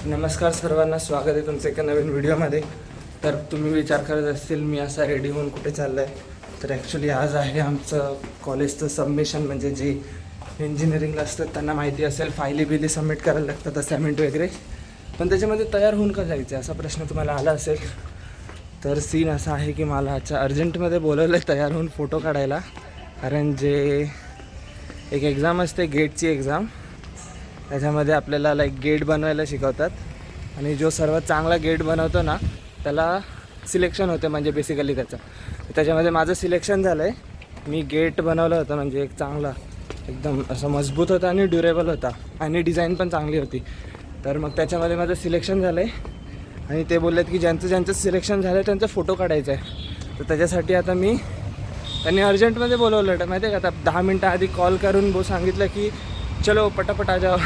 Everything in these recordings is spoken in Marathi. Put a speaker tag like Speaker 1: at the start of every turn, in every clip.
Speaker 1: नमस्कार सर्वांना, स्वागत आहे तुमचं एका नवीन व्हिडिओमध्ये. तर तुम्ही विचार करत असतील मी असा रेडी होऊन कुठे चाललो आहे. तर ॲक्च्युली आज आहे आमचं कॉलेजचं सबमिशन. म्हणजे जे इंजिनिअरिंगला असतात त्यांना माहिती असेल, फायली बिली सबमिट करायला लागतात असाइनमेंट वगैरे. पण त्याच्यामध्ये तयार होऊन का जायचं असा प्रश्न तुम्हाला आला असेल. तर सीन असा आहे की मला आजच्या अर्जंटमध्ये बोलवलं आहे तयार होऊन फोटो काढायला. कारण जे एक एक्झाम असते, गेटची एक्झाम, त्याच्यामध्ये आपल्याला लाईक गेट बनवायला शिकवतात. आणि जो सर्वात चांगला गेट बनवतो ना त्याला सिलेक्शन होते. म्हणजे बेसिकली त्याच्यामध्ये माझं सिलेक्शन झालं आहे. मी गेट बनवलं होतं, म्हणजे एक चांगला एकदम असं मजबूत होता आणि ड्युरेबल होता आणि डिझाईन पण चांगली होती. तर मग त्याच्यामध्ये माझं सिलेक्शन झालं आहे. आणि ते बोललेत की ज्यांचं सिलेक्शन झालं आहे त्यांचा फोटो काढायचा आहे. तर त्याच्यासाठी आता त्यांनी अर्जंटमध्ये बोलवलं माहिती आहे का. आता 10 मिनटं आधी कॉल करून सांगितलं की चलो पटापट आ जाओ.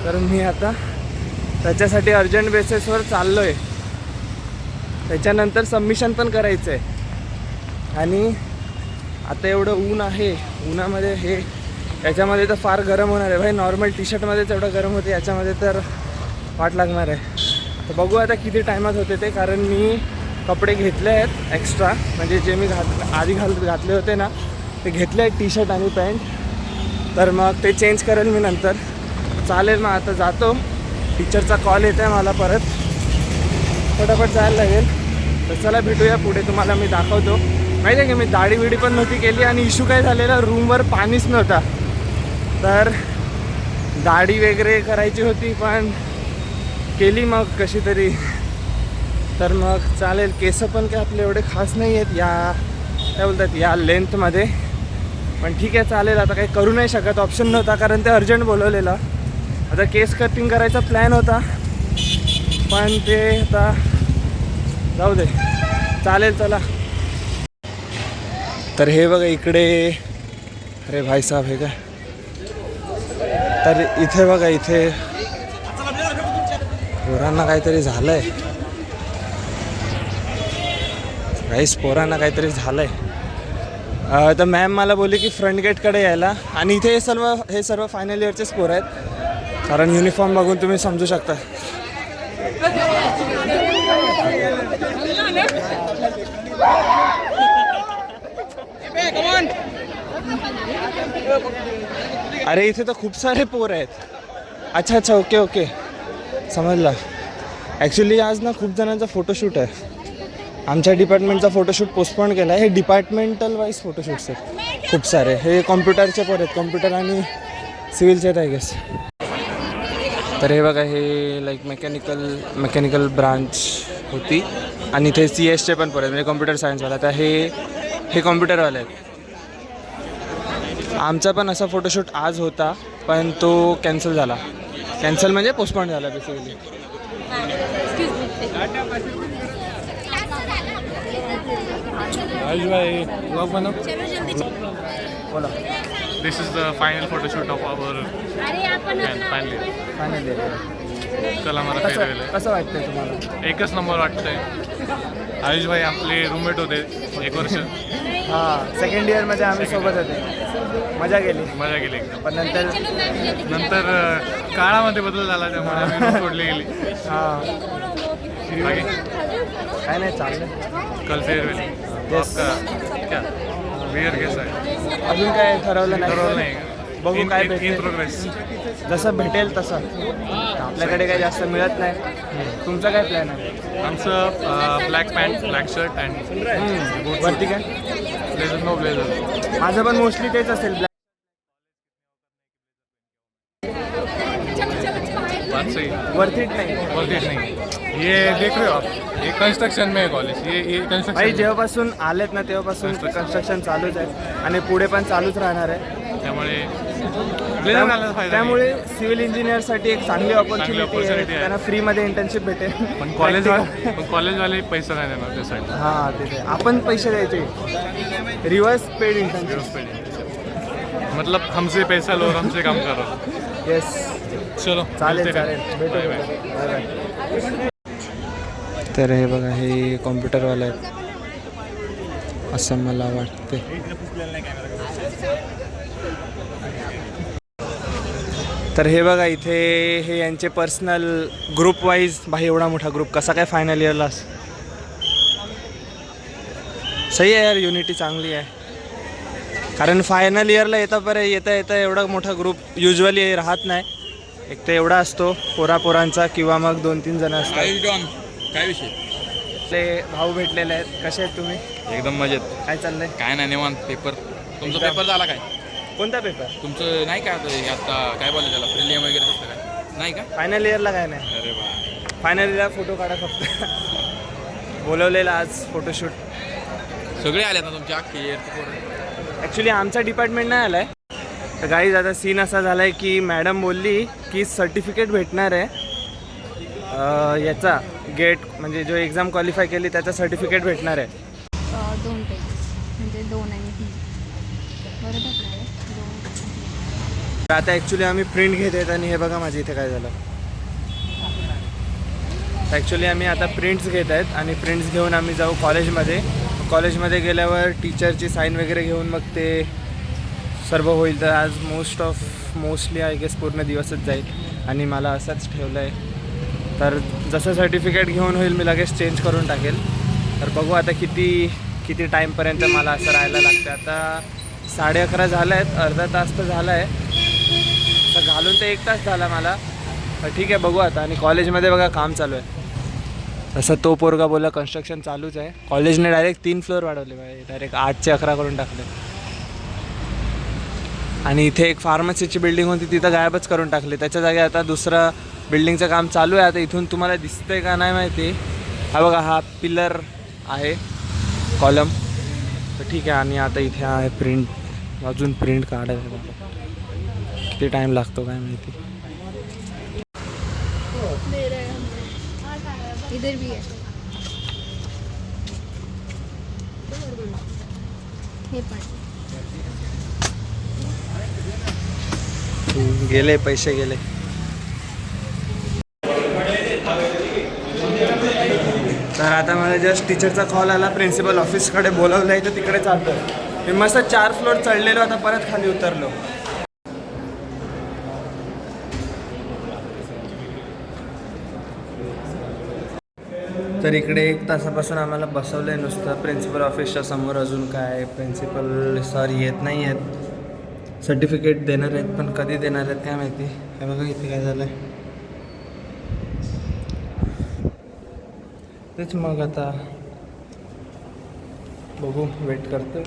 Speaker 1: तर मी आता त्याच्यासाठी अर्जंट बेसिसवर चाललो आहे. त्याच्यानंतर सबमिशन पण करायचं आहे. आणि आता एवढं ऊन आहे, उन्हामध्ये याच्यामध्ये तर फार गरम होणार आहे भाई. नॉर्मल टी शर्टमध्येच एवढं गरम होते, याच्यामध्ये तर वाट लागणार आहे. तर बघू आता किती टायमात होते ते. कारण मी कपडे घेतले आहेत एक्स्ट्रा, म्हणजे जे मी आधी घातले होते ना ते घेतले आहेत, टी शर्ट आणि पॅन्ट. तर मग ते चेंज करेल मी नंतर. चालेल, मग आता जातो. टीचरचा कॉल येतो आहे मला, परत फटाफट जायला लागेल. तर चला भेटूया पुढे, तुम्हाला मी दाखवतो. माहिती आहे की मी दाढी बिडी पण नव्हती केली. आणि इश्यू काय झालेला, रूमवर पाणीच नव्हता. तर दाढी वगैरे करायची होती पण केली मग कशी तरी. तर मग चालेल. केस पण काय आपले एवढे खास नाही आहेत काय बोलतात या लेंथमध्ये. पण ठीक आहे, चालेल. आता काही करू नाही शकत, ऑप्शन नव्हता, कारण ते अर्जंट बोलवलेलं. आता केस कटिंग करायचा प्लॅन होता पण ते आता जाऊ दे. चालेल, चला. तर हे बघा इकडे, अरे भाई साहब हे काय. तर इथे बघा, इथे पोरांना काहीतरी झालं आहे. पोरांना काहीतरी झालं आहे. तर मॅम मला बोलली की फ्रंट गेटकडे यायला. आणि इथे हे सर्व फायनल इयरचेच पोरं आहेत, कारण युनिफॉर्म बघून तुम्ही समजू शकता. अरे इथे तर खूप सारे पोर आहेत. अच्छा, ओके समजला. ॲक्च्युली आज ना खूप जणांचा फोटोशूट आहे. आमच्या डिपार्टमेंटचा फोटोशूट पोस्टपोन केला आहे. हे डिपार्टमेंटल वाईज फोटोशूट्स आहेत खूप सारे. हे कॉम्प्युटरचे पोर आहेत, कॉम्प्युटर आणि सिव्हिलचे आहेत आय गेस. तर हे बघा, हे लाईक मेकॅनिकल ब्रांच होती. आणि इथे CS पण पोर आहेत, म्हणजे कॉम्प्युटर सायन्सवाला. तर हे कॉम्प्युटरवाले आहेत. आमचा पण असा फोटोशूट आज होता पण तो कॅन्सल झाला. कॅन्सल म्हणजे पोस्टपोन झाला बेसिकली. बोला.
Speaker 2: This is the final photo shoot of our final year. चला मला
Speaker 1: कसं वाटतंय तुम्हाला?
Speaker 2: एकच नंबर वाटतंय. आयुष भाई आपले रूममेट होते 1 वर्ष.
Speaker 1: हां, सेकंड इयरमध्ये आम्ही सोबत होते. मजा गेली
Speaker 2: एकदम.
Speaker 1: पण
Speaker 2: नंतर काळामध्ये बदल झाला, त्यामुळे आम्ही रूम सोडली गेली.
Speaker 1: हां,
Speaker 2: बाकी
Speaker 1: काय नाही, चाललं.
Speaker 2: कल फेअरवेल क्या वियर कैसा आहे?
Speaker 1: अजून काय ठरवलं
Speaker 2: ठरवलं
Speaker 1: नाही.
Speaker 2: नाही.
Speaker 1: बघू काय
Speaker 2: इन
Speaker 1: भेटेल,
Speaker 2: प्रोग्रेस.
Speaker 1: जसं भेटेल तसं. आपल्याकडे काही जास्त मिळत नाही. तुमचा काय प्लॅन आहे?
Speaker 2: आमचं black pant, black shirt and
Speaker 1: वरती काय?
Speaker 2: ब्लेझर. No blazer.
Speaker 1: माझं पण मोस्टली तेच असेल. वर्थ इट नाही.
Speaker 2: ये देख रहे हो आप, ये कंस्ट्रक्शन में है कॉलेज. ये कंस्ट्रक्शन
Speaker 1: भाई जेव्हापासून आलेत ना तेव्हापासून कन्स्ट्रक्शन चालूच आहे आणि पुढे पण चालूच राहणार आहे. त्यामुळे सिव्हिल इंजिनिअरसाठी एक चांगली ऑपॉर्च्युनिटी आहे. त्यांना फ्रीमध्ये इंटर्नशिप भेटेल.
Speaker 2: पण कॉलेजवाले पैसा नाही देणार त्यासाठी.
Speaker 1: हां, तिथे आपण पैसे द्यायचे. Reverse paid internship.
Speaker 2: मतलब हमसे पैसा लो और हमसे काम करो.
Speaker 1: येस,
Speaker 2: चलो
Speaker 1: चालेल. भेटू. बाय. तर हे बघा, हे कॉम्प्युटरवाले आहेत असं मला वाटते. तर हे बघा इथे हे यांचे पर्सनल ग्रुप वाईज. भाई एवढा मोठा ग्रुप कसा काय फायनल इयरला? सही आहे यार, युनिटी चांगली आहे. कारण फायनल इयरला येता एवढा मोठा ग्रुप युजली राहत नाही. एक तर एवढा असतो पोरांचा किंवा मग 2-3 जण असतात.
Speaker 2: काय विषय?
Speaker 1: ते भाऊ भेटलेले आहेत. कसे आहेत तुम्ही?
Speaker 2: एकदम मजेत.
Speaker 1: काय चाललंय?
Speaker 2: काय नाही निवांत. पेपर तुमचा पेपर झाला काय?
Speaker 1: कोणता पेपर?
Speaker 2: तुमचं नाही का आता काय बोललं त्याला प्रिलियम वगैरे तसं काय नाही का?
Speaker 1: फायनल इयरला काय नाही.
Speaker 2: अरे वा.
Speaker 1: फायनल इयरला फोटो काढा फक्त. बोलवलेला आज फोटोशूट.
Speaker 2: सगळे आले ना तुमच्या अख्खी इयरचे.
Speaker 1: ॲक्च्युली आमचा डिपार्टमेंट नाही आला आहे. तर गाईज आता सीन असा झाला आहे की मॅडम बोलली की सर्टिफिकेट भेटणार आहे याचा गेट म्हणजे जो एक्झाम क्वालिफाय केली त्याचा सर्टिफिकेट भेटणार आहे.
Speaker 3: 2 पेजेस म्हणजे 2 आणि 3 बरोबर आहे. 2
Speaker 1: तर आता ॲक्च्युली आम्ही प्रिंट घेत आहेत आणि हे बघा माझ्या इथे काय झालं. ॲक्च्युली आम्ही आता प्रिंट्स घेत आहेत आणि प्रिंट्स घेऊन आम्ही जाऊ कॉलेजमध्ये गेल्यावर टीचरची साईन वगैरे घेऊन मग ते सर्व होईल. तर आज मोस्टली आय गेस पूर्ण दिवसच जाईल आणि मला असंच ठेवलं आहे. तर जसं सर्टिफिकेट घेऊन होईल मी लगेच चेंज करून टाकेल. तर बघू आता किती टाईमपर्यंत मला असं राहायला लागतं. आता 11:30 झालं आहेत, अर्धा तास तर झाला आहे. तर घालून तर 1 तास झाला मला. तर ठीक आहे बघू आता. आणि कॉलेजमध्ये बघा काम चालू आहे. तसं तो पोरगा बोलला कन्स्ट्रक्शन चालूच आहे. कॉलेजने डायरेक्ट 3 फ्लोअर वाढवले पाहिजे. डायरेक्ट 8चे 11 करून टाकले. आणि इथे एक फार्मसीची बिल्डिंग होती तिथं गायबच करून टाकली. त्याच्या जागी आता दुसरं बिल्डिंगचं काम चालू आहे. आता इथून तुम्हाला दिसतंय का नाही माहिती. हा बघा हा पिलर आहे कॉलम. तर ठीक आहे. आणि आता इथे आहे प्रिंट. अजून प्रिंट काढायचं किती टाईम लागतो काय माहिती.
Speaker 3: इधर भी है. हे पण
Speaker 1: गेले पैसे गेले. तर आता मला जस्ट टीचरचा कॉल आला. प्रिन्सिपल ऑफिसकडे बोलवलं आहे तर तिकडे चालतो. मी मस्त 4 फ्लोअर चढलेलो. आता परत खाली उतरलो. तर इकडे 1 तासापासून आम्हाला बसवलं आहे नुसतं प्रिन्सिपल ऑफिसच्या समोर. अजून काय प्रिन्सिपल सर येत नाही आहेत. सर्टिफिकेट देणार आहेत पण कधी देणार आहेत काय माहिती. हे बघा इथे काय झालं आहे. तेच मग आता बघू वेट करतो.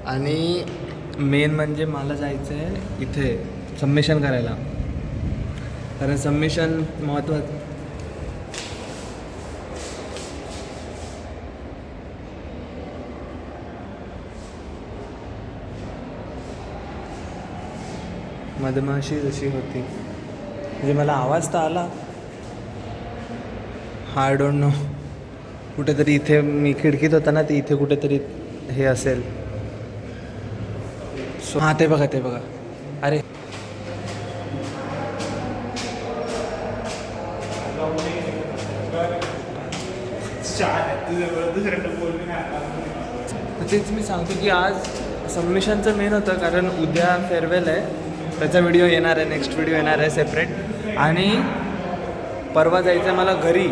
Speaker 1: आणि मेन म्हणजे मला जायचं आहे इथे सबमिशन करायला. कारण सबमिशन महत्त्वाचं. मधमाशी जशी होती म्हणजे मला आवाज तर आला. I don't know. कुठेतरी इथे मी खिडकीत होता ना ते इथे कुठेतरी हे असेल. सो हां ते बघा अरे तेच मी सांगतो की आज सबमिशनचं मेन होतं. कारण उद्या फेअरवेल आहे. त्याचा व्हिडिओ येणार आहे. नेक्स्ट व्हिडिओ येणार आहे सेपरेट. आणि परवा जायचं आहे मला घरी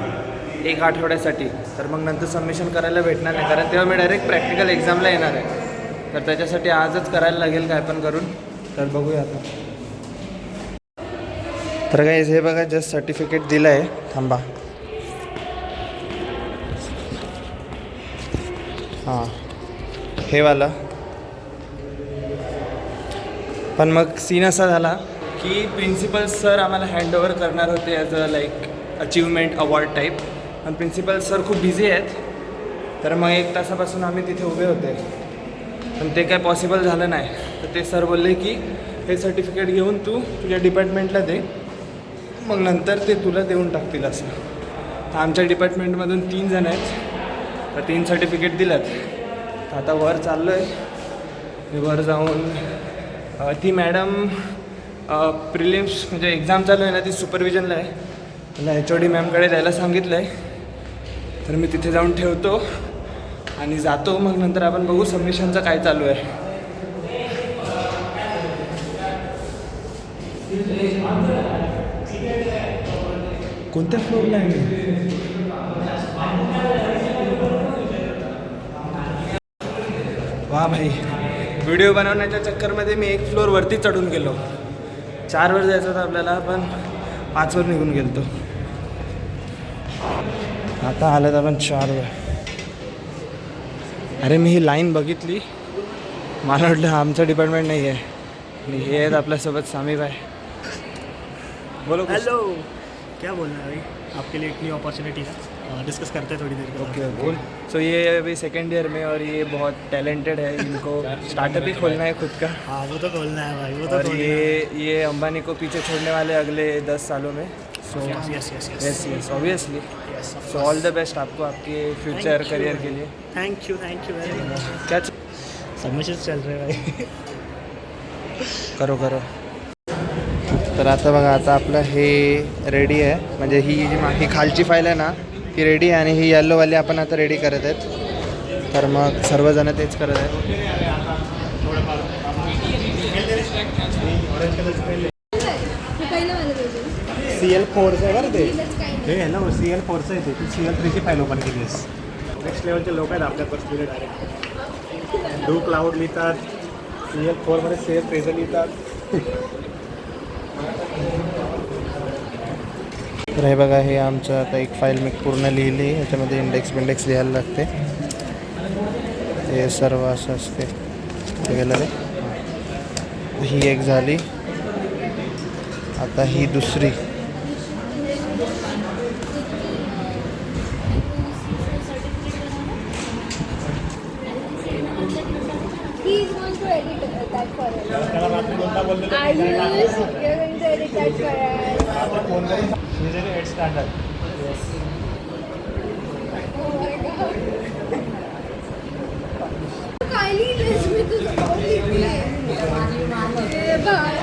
Speaker 1: 1 आठवड्यासाठी. तर मग नंतर सबमिशन करायला भेटणार नाही कारण तेव्हा मी डायरेक्ट प्रॅक्टिकल एक्झामला येणार आहे. तर त्याच्यासाठी आजच करायला लागेल काय पण करून. तर बघूया आता. तर काय हे बघा जस्ट सर्टिफिकेट दिलं आहे. थांबा. हां हे वाला. पण मग सीन असा झाला की प्रिन्सिपल सर आम्हाला हँडओव्हर करणार होते as a like achievement award type. पण प्रिन्सिपल सर खूप बिझी आहेत. तर मग 1 तासापासून आम्ही तिथे उभे होते पण ते काय पॉसिबल झालं नाही. तर ते सर बोलले की हे सर्टिफिकेट घेऊन तू तुझ्या डिपार्टमेंटला दे मग नंतर ते तुला देऊन टाकतील असं. तर आमच्या डिपार्टमेंटमधून 3 जण आहेत. तर 3 सर्टिफिकेट दिलं. तर आता वर चाललो आहे मी वर जाऊन ती मॅडम प्रिलिम्स म्हणजे एक्झाम चालू आहे ना, ती सुपरविजनला आहे. मला HOD मॅमकडे द्यायला सांगितलं आहे. तर मी तिथे जाऊन ठेवतो आणि जातो. मग नंतर आपण बघू सबमिशनचं काय चालू आहे. कोणत्या फ्लोअरला आहे मी? वा भाई, व्हिडिओ बनवण्याच्या चक्करमध्ये मी 1 फ्लोअर वरती चढून गेलो. 4 वर जायचं होतं आपल्याला, पण 5 वर निघून गेलो. आता आलं आपण 4 वर. अरे मी ही लाईन बघितली, मला वाटलं आमचं डिपार्टमेंट नाही आहे. आणि हे आहेत आपल्यासोबत सामी भाई. बोलो.
Speaker 4: हेलो, क्या बोलना है भाई? आपके लिए एक न्यू अपॉर्चुनिटी है, डिस्कस करते हैं थोड़ी देर के
Speaker 1: ओके बोल. सो ये अभी सेकेंड ईयर में और ये बहुत टैलेंटेड है. इनको स्टार्टअप ही खोलना है खुद का.
Speaker 4: हाँ, वो तो खोलना है भाई, वो तो
Speaker 1: और
Speaker 4: खोलना है।
Speaker 1: ये अंबानी को पीछे छोड़ने वाले अगले 10 सालों में. So
Speaker 4: yes yes yes
Speaker 1: yes yes obviously.
Speaker 4: Yes.
Speaker 1: So all the best आपको आपके फ्यूचर करियर के लिए.
Speaker 4: Thank you very much.
Speaker 1: क्या
Speaker 4: सबमिशन चल रहे हैं भाई।
Speaker 1: करो. तर आता बघा, आता आपलं हे रेडी आहे. म्हणजे ही खालची फाईल आहे ना, ती रेडी आहे. आणि ही येल्लोवाली आपण आता रेडी करत आहेत. तर मग सर्वजण तेच करत आहेत.
Speaker 4: CL4 आहे बरं ते. हे आहे ना CL4चं आहे ते. तू CL3ची फाईल ओपन केली आहेस. नेक्स्ट लेवलचे लोक आहेत आपल्या पर्सनली डायरेक्ट. डू क्लाउड लिहितात, CL4मध्ये सेल ट्रेझर लिहितात.
Speaker 1: तर हे बघा, हे आमचं आता एक फाईल मी पूर्ण लिहिली. ह्याच्यामध्ये इंडेक्स लिहायला लागते. हे सर्व असं असते. हे गेलं रे. ही एक झाली. आता ही दुसरी.
Speaker 3: He is going to edit that for us.
Speaker 4: त्याला रात्री दोनदा बोलले तर
Speaker 3: Ayush, you're going to edit that for us.
Speaker 4: Phone करून easily 8 standard.
Speaker 3: Oh my God. काय लिहिलंयस मी तुझं नाव लिहिलंय. ए भाई,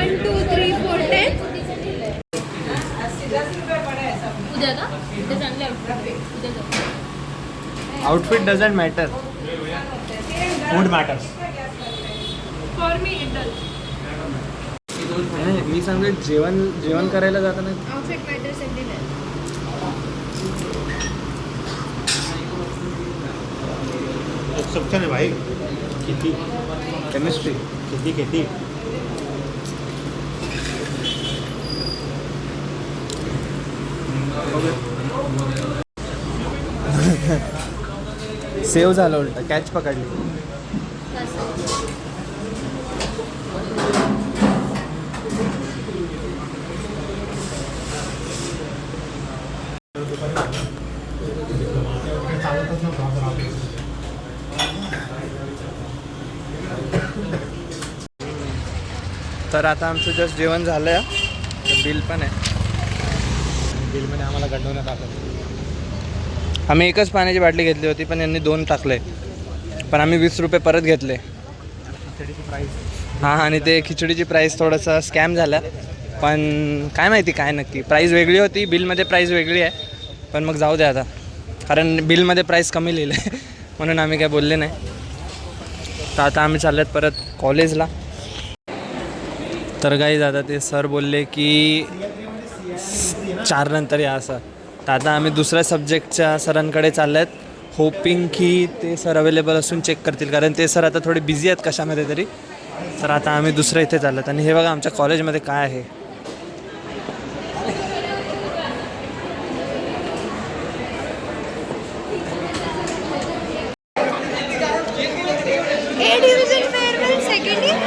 Speaker 3: 1 2 3 4 10. उद्या का? उद्या चांगलं आहे. उद्या जाऊ.
Speaker 1: Outfit doesn't matter.
Speaker 4: Food matters.
Speaker 3: For me it does.
Speaker 1: मी सांगतो, जेवण करायला जाताना
Speaker 3: Outfit matters everywhere.
Speaker 4: एक्सेप्शन है भाई. किती
Speaker 1: केमिस्ट्री.
Speaker 4: किती
Speaker 1: सेव्ह झालं, उलट कॅच पकडली. तर आता आमचं जस्ट जेवण झालं आहे. बिल पण आहे.
Speaker 4: बिलमध्ये आम्हाला गंडवण्यात आलं.
Speaker 1: आम्ही एकच पाण्याची बाटली घेतली होती, पण यांनी 2 टाकले. पण आम्ही 20 रुपये परत घेतले.
Speaker 4: खिचडीची प्राईस.
Speaker 1: हां, आणि ते खिचडीची प्राईस थोडंसं स्कॅम झालं. पण काय माहिती काय नक्की. प्राईस वेगळी होती, बिलमध्ये प्राईस वेगळी आहे. पण मग जाऊ दे आता, कारण बिलमध्ये प्राईस कमी लिहिलं आहे. म्हणून आम्ही काय बोलले नाही. तर आता आम्ही चाललो आहेत परत कॉलेजला. तर गाईज, आता ते सर बोलले की 4 नंतर या असं. तर आता आम्ही दुसऱ्या सब्जेक्टच्या सरांकडे चाललो आहेत, होपिंग की ते सर अवेलेबल असून चेक करतील, कारण ते सर आता थोडे बिझी आहेत कशामध्ये तरी. तर आता आम्ही दुसऱ्या इथे चाललो आहेत. आणि हे बघा आमच्या कॉलेजमध्ये काय आहे.
Speaker 3: A division farewell second year.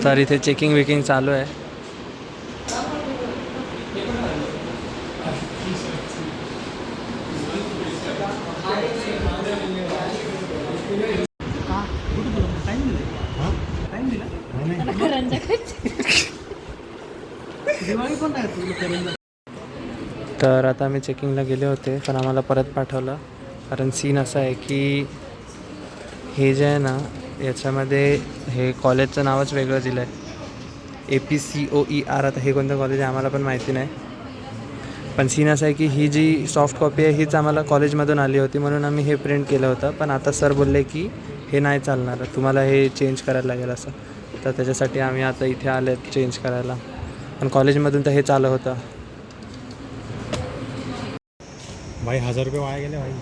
Speaker 1: तर इथे चेकिंग वेकिंग चालू आहे. तर आता आम्ही चेकिंगला गेले होते पण आम्हाला परत पाठवलं. कारण सीन असा आहे की हे जे आहे ना याच्यामध्ये हे कॉलेजचं नावच वेगळं दिलं आहे. APCOER. आता हे कोणतं कॉलेज आहे आम्हाला पण माहिती नाही. पण सीन असं आहे की ही जी सॉफ्ट कॉपी आहे हीच आम्हाला कॉलेजमधून आली होती म्हणून आम्ही हे प्रिंट केलं होतं. पण आता सर बोलले की हे नाही चालणार, तुम्हाला हे चेंज करायला लागेल असं. तर त्याच्यासाठी आम्ही आता इथे आले चेंज करायला. पण कॉलेजमधून तर हे चालू होतं.
Speaker 4: भाई 1000 रुपये वाया गेले भाई.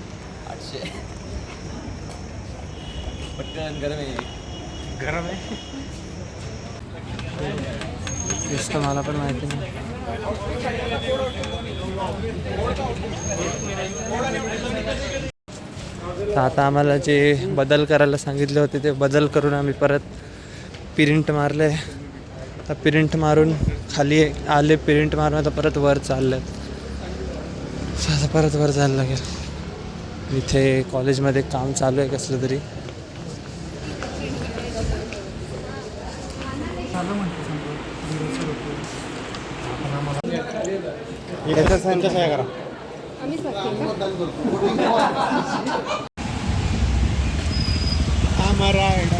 Speaker 4: गरम आहे.
Speaker 1: नुसतं मला पण माहिती नाही. तर आता आम्हाला जे बदल करायला सांगितले होते ते बदल करून आम्ही परत प्रिंट मारले. आता प्रिंट मारून खाली आले, प्रिंट मारून आता परत वर चाललं. आता परत वर जायला लागेल. इथे कॉलेजमध्ये काम चालू आहे कसलं तरी.
Speaker 4: त्यांच्या सह्या करा.
Speaker 3: आम्ही
Speaker 4: आम्हाला